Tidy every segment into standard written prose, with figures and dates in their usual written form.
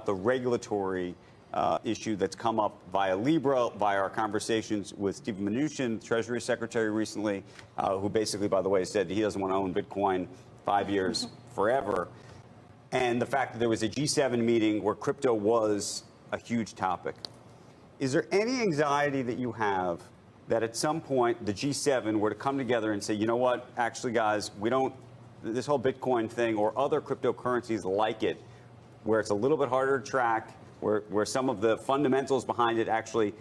about the regulatory issue that's come up via Libra, via our conversations with Steven Mnuchin, Treasury Secretary recently, who basically, by the way, said he doesn't want to own Bitcoin 5 years forever. And the fact that there was a G7 meeting where crypto was a huge topic. Is there any anxiety that you have that at some point the G7 were to come together and say, you know what, actually, guys, we don't, this whole Bitcoin thing or other cryptocurrencies like it, where it's a little bit harder to track, where some of the fundamentals behind it actually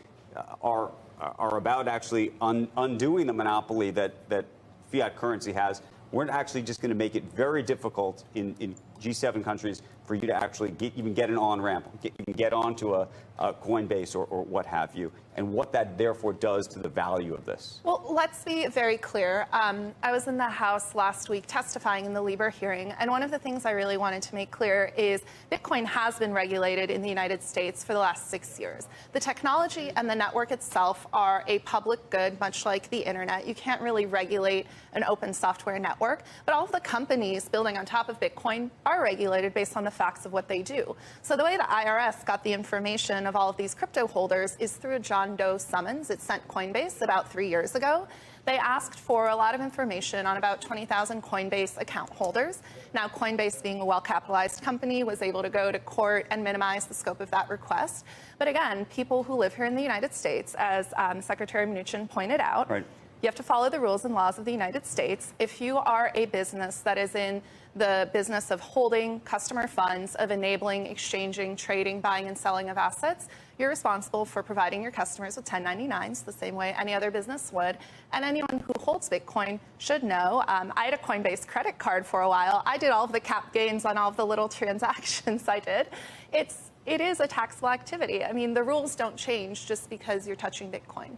are about actually undoing the monopoly that fiat currency has, we're actually just going to make it very difficult in G7 countries for you to actually even get an on-ramp, even get onto a Coinbase or what have you, and what that therefore does to the value of this? Well, let's be very clear. I was in the House last week testifying in the Libra hearing, and one of the things I really wanted to make clear is Bitcoin has been regulated in the United States for the last 6 years. The technology and the network itself are a public good, much like the internet. You can't really regulate an open software network, but all of the companies building on top of Bitcoin are regulated based on the facts of what they do. So the way the IRS got the information of all of these crypto holders is through a John Doe summons. It sent Coinbase about 3 years ago. They asked for a lot of information on about 20,000 Coinbase account holders. Now, Coinbase, being a well-capitalized company, was able to go to court and minimize the scope of that request. But again, people who live here in the United States, as Secretary Mnuchin pointed out, right. You have to follow the rules and laws of the United States. If you are a business that is in the business of holding customer funds, of enabling, exchanging, trading, buying and selling of assets, you're responsible for providing your customers with 1099s the same way any other business would. And anyone who holds Bitcoin should know. I had a Coinbase credit card for a while. I did all of the cap gains on all of the little transactions I did. It is a taxable activity. I mean, the rules don't change just because you're touching Bitcoin.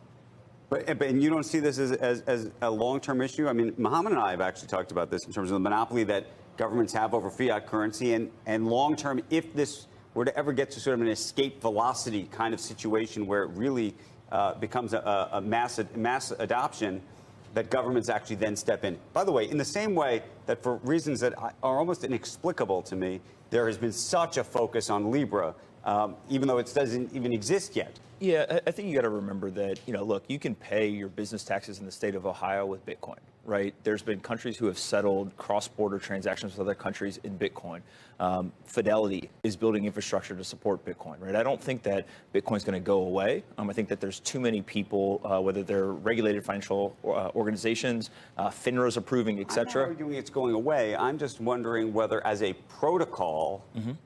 But you don't see this as a long-term issue? I mean, Mohammed and I have actually talked about this in terms of the monopoly that governments have over fiat currency, and long-term, if this were to ever get to sort of an escape velocity kind of situation where it really becomes a mass adoption, that governments actually then step in. By the way, in the same way that for reasons that are almost inexplicable to me, there has been such a focus on Libra, even though it doesn't even exist yet. Yeah, I think you got to remember that, look, you can pay your business taxes in the state of Ohio with Bitcoin, right? There's been countries who have settled cross-border transactions with other countries in Bitcoin. Fidelity is building infrastructure to support Bitcoin, right? I don't think that Bitcoin's going to go away. I think that there's too many people, whether they're regulated financial organizations, FINRA's approving, et cetera. I'm not arguing it's going away. I'm just wondering whether as a protocol,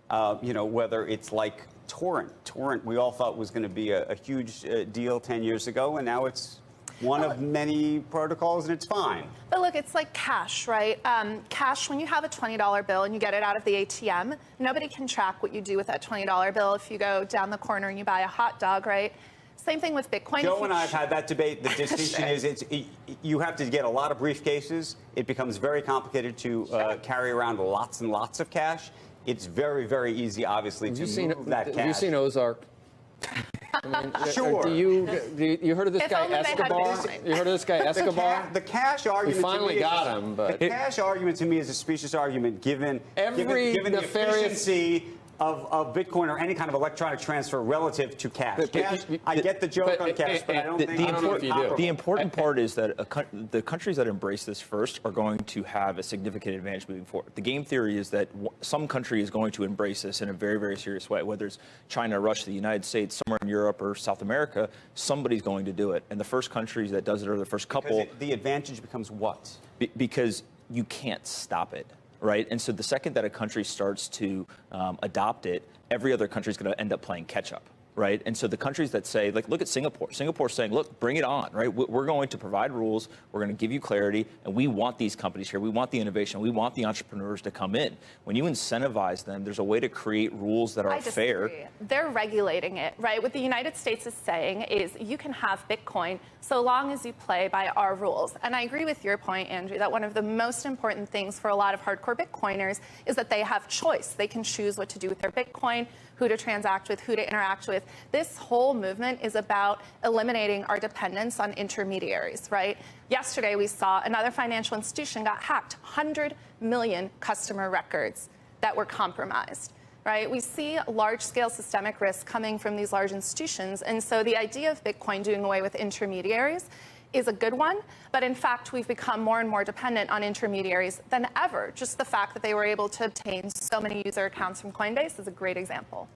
whether it's like Torrent, we all thought was going to be a huge deal 10 years ago, and now it's one of many protocols, and it's fine. But look, it's like cash, right? Cash, when you have a $20 bill and you get it out of the ATM, nobody can track what you do with that $20 bill if you go down the corner and you buy a hot dog, right? Same thing with Bitcoin. Joe and I have had that debate. The distinction is you have to get a lot of briefcases. It becomes very complicated to carry around lots and lots of cash. It's very, very easy, obviously, to move that cash. Have you seen Ozark? I mean, sure. You heard of this guy Escobar? You heard of this guy Escobar? The cash argument. We finally got him, but the cash argument to me is a specious argument, given the efficiency of Bitcoin or any kind of electronic transfer relative to cash. I get the joke on cash, but I don't think the important part is that the countries that embrace this first are going to have a significant advantage moving forward. The game theory is that some country is going to embrace this in a very, very serious way, whether it's China, Russia, the United States, somewhere in Europe or South America, somebody's going to do it. And the first countries that does it are the first couple. Because the advantage becomes what? Because you can't stop it. Right, and so the second that a country starts to adopt it, every other country is going to end up playing catch up. Right, and so the countries that say, like, look at Singapore. Singapore's saying, look, bring it on. Right, we're going to provide rules. We're going to give you clarity, and we want these companies here. We want the innovation. We want the entrepreneurs to come in. When you incentivize them, there's a way to create rules that are fair. They're regulating it, right? What the United States is saying is you can have Bitcoin so long as you play by our rules. And I agree with your point, Andrew, that one of the most important things for a lot of hardcore Bitcoiners is that they have choice. They can choose what to do with their Bitcoin, who to transact with, who to interact with. This whole movement is about eliminating our dependence on intermediaries, right? Yesterday, we saw another financial institution got hacked, 100 million customer records that were compromised. right? We see large-scale systemic risk coming from these large institutions, and so the idea of Bitcoin doing away with intermediaries is a good one, but in fact, we've become more and more dependent on intermediaries than ever. Just the fact that they were able to obtain so many user accounts from Coinbase is a great example.